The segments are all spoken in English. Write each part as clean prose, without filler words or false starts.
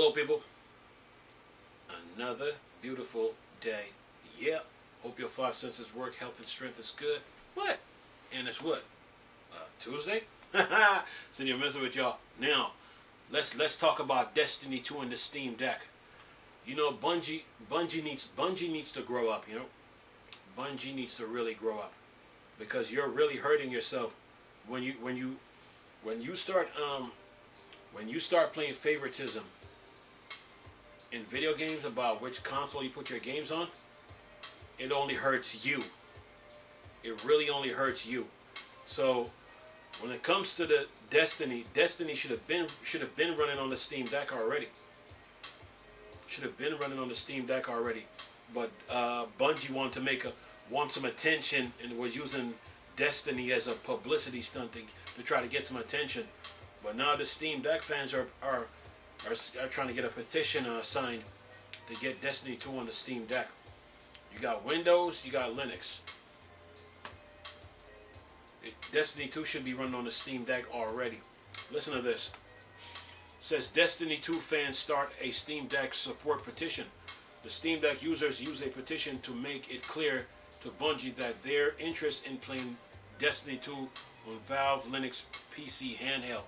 Hello, people. Another beautiful day. Yeah. Hope your five senses work. Health and strength is good. What? And it's what? Tuesday? Sitting here messing with y'all. Now, let's talk about Destiny 2 and the Steam Deck. You know, Bungie needs to grow up. You know, Bungie needs to really grow up, because you're really hurting yourself when you start playing favoritism in video games about which console you put your games on. It only hurts you. It really only hurts you. So when it comes to the Destiny should have been running on the Steam Deck already. Should have been running on the Steam Deck already. But Bungie want some attention and was using Destiny as a publicity stunt to try to get some attention. But now the Steam Deck fans are trying to get a petition signed to get Destiny 2 on the Steam Deck. You got Windows, you got Linux. Destiny 2 should be running on the Steam Deck already. Listen to this. It says Destiny 2 fans start a Steam Deck support petition. The Steam Deck users use a petition to make it clear to Bungie that their interest in playing Destiny 2 on Valve Linux PC handheld.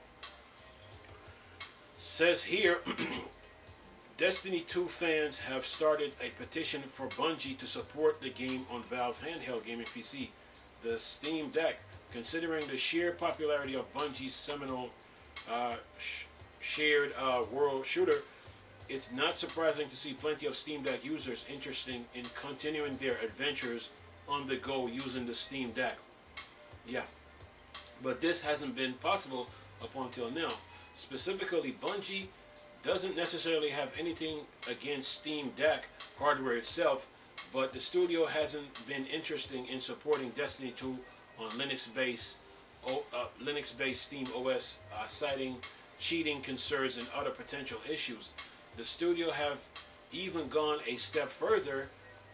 Says here, Destiny 2 fans have started a petition for Bungie to support the game on Valve's handheld gaming PC, the Steam Deck. Considering the sheer popularity of Bungie's seminal shared world shooter, it's not surprising to see plenty of Steam Deck users interested in continuing their adventures on the go using the Steam Deck. Yeah, but this hasn't been possible up until now. Specifically, Bungie doesn't necessarily have anything against Steam Deck hardware itself, but the studio hasn't been interested in supporting Destiny 2 on Linux-based Steam OS, citing cheating concerns and other potential issues. The studio have even gone a step further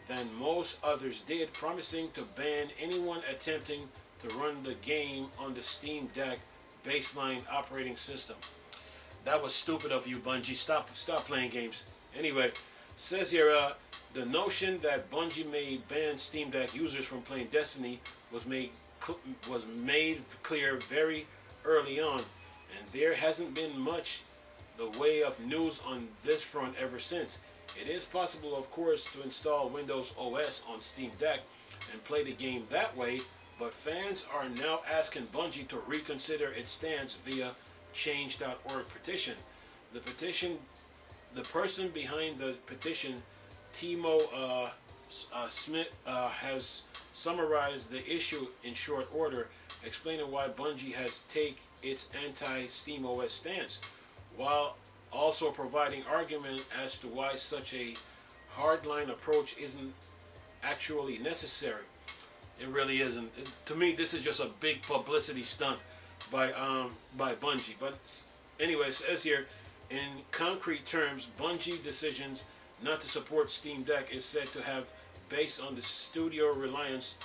than most others did, promising to ban anyone attempting to run the game on the Steam Deck baseline operating system. That was stupid of you, Bungie. Stop playing games. Anyway, says here, the notion that Bungie may ban Steam Deck users from playing Destiny was made clear very early on, and there hasn't been much the way of news on this front ever since. It is possible, of course, to install Windows OS on Steam Deck and play the game that way, but fans are now asking Bungie to reconsider its stance via change.org petition. The person behind the petition, Timo Smith, has summarized the issue in short order, explaining why Bungie has taken its anti-Steam OS stance, while also providing argument as to why such a hardline approach isn't actually necessary. It really isn't. To me, this is just a big publicity stunt by Bungie. But anyway, it says here, in concrete terms, Bungie decisions not to support Steam Deck is said to have based on the studio reliance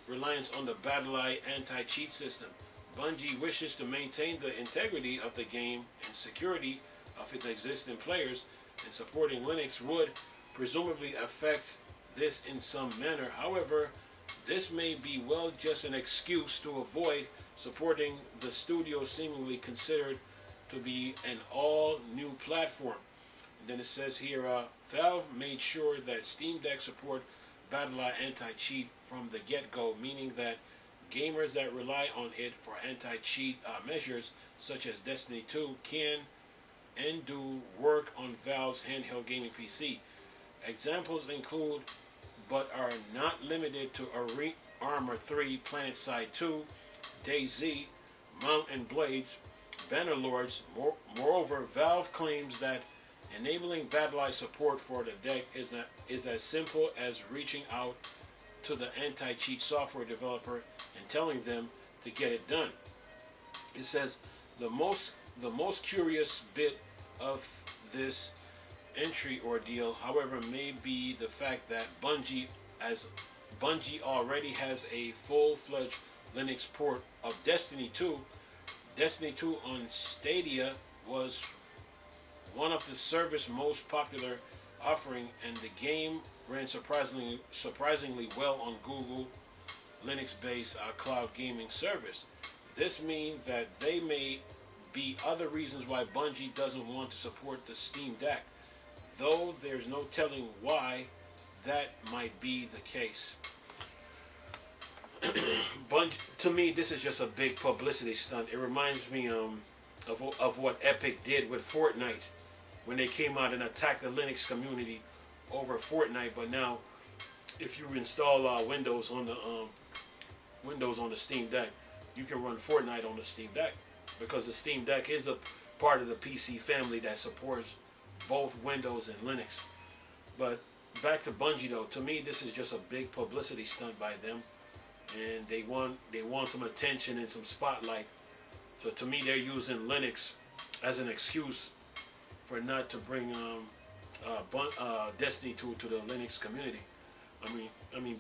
on the BattlEye anti-cheat system. Bungie wishes to maintain the integrity of the game and security of its existing players, and supporting Linux would presumably affect this in some manner. However, this may be just an excuse to avoid supporting the studio seemingly considered to be an all-new platform. And then it says here, Valve made sure that Steam Deck support BattlEye anti-cheat from the get-go, meaning that gamers that rely on it for anti-cheat measures, such as Destiny 2, can and do work on Valve's handheld gaming PC. Examples include, but are not limited to, Armor 3, PlanetSide 2, DayZ, Mount and Blades, Bannerlords. Moreover, Valve claims that enabling BattlEye support for the deck is as simple as reaching out to the anti-cheat software developer and telling them to get it done. It says the most curious bit of this entry ordeal, however, may be the fact that Bungie already has a full-fledged Linux port of Destiny 2. Destiny 2 on Stadia was one of the service's most popular offering, and the game ran surprisingly well on Google Linux-based cloud gaming service. This means that there may be other reasons why Bungie doesn't want to support the Steam Deck, though there's no telling why that might be the case. To me, this is just a big publicity stunt. It reminds me of what Epic did with Fortnite when they came out and attacked the Linux community over Fortnite. But now, if you install Windows on the Steam Deck, you can run Fortnite on the Steam Deck, because the Steam Deck is a part of the PC family that supports both Windows and Linux. But back to Bungie though, to me this is just a big publicity stunt by them, and they want some attention and some spotlight. So to me they're using Linux as an excuse for not to bring Destiny to the Linux community. I mean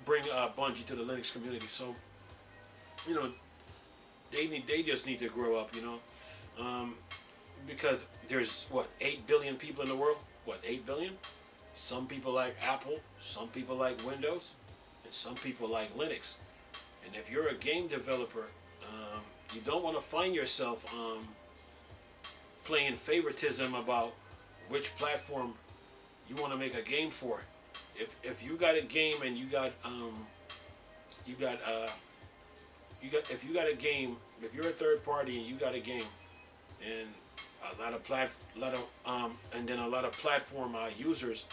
bring Bungie to the Linux community. So you know, they just need to grow up, you know, because there's what, 8 billion people in the world. What, 8 billion? Some people like Apple, some people like Windows, and some people like Linux. And if you're a game developer, you don't want to find yourself playing favoritism about which platform you want to make a game for. If you got a game and if you got a game, if you're a third party and you got a game, and a lot of platform users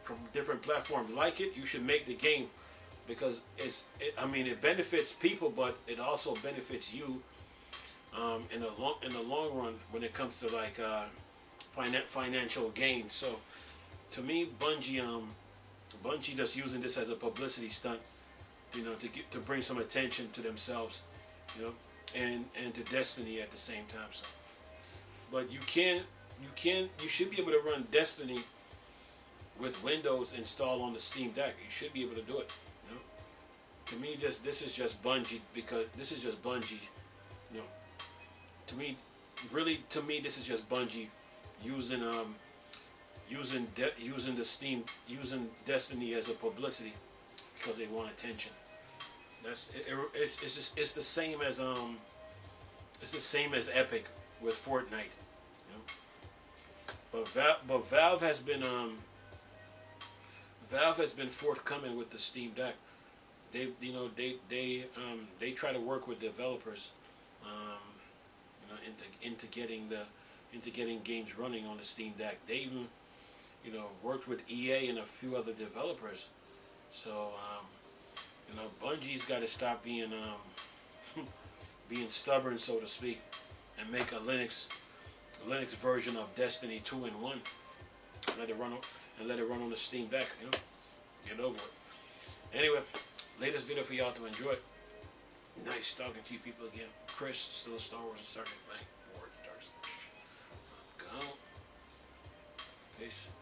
from different platforms like it, you should make the game, because it benefits people, but it also benefits you in the long run when it comes to like financial gain. So to me, Bungie just using this as a publicity stunt, you know, to bring some attention to themselves, you know, and to Destiny at the same time. So, but you should be able to run Destiny with Windows installed on the Steam Deck. You should be able to do it. You know, to me, this is just Bungie, because this is just Bungie. You know, to me, this is just Bungie using using Destiny as a publicity, because they want attention. It's the same as Epic with Fortnite, you know. But Valve has been forthcoming with the Steam Deck. They try to work with developers, you know, into getting games running on the Steam Deck. They even, you know, worked with EA and a few other developers. So you know, Bungie's got to stop being being stubborn, so to speak, and make a Linux version of Destiny 2-in-1. Let it run on the Steam Deck. You know, get over it. Anyway, latest video for y'all to enjoy. Nice talking to you people again. Chris, still a Star Wars and Circuit Bank board. Go. Peace.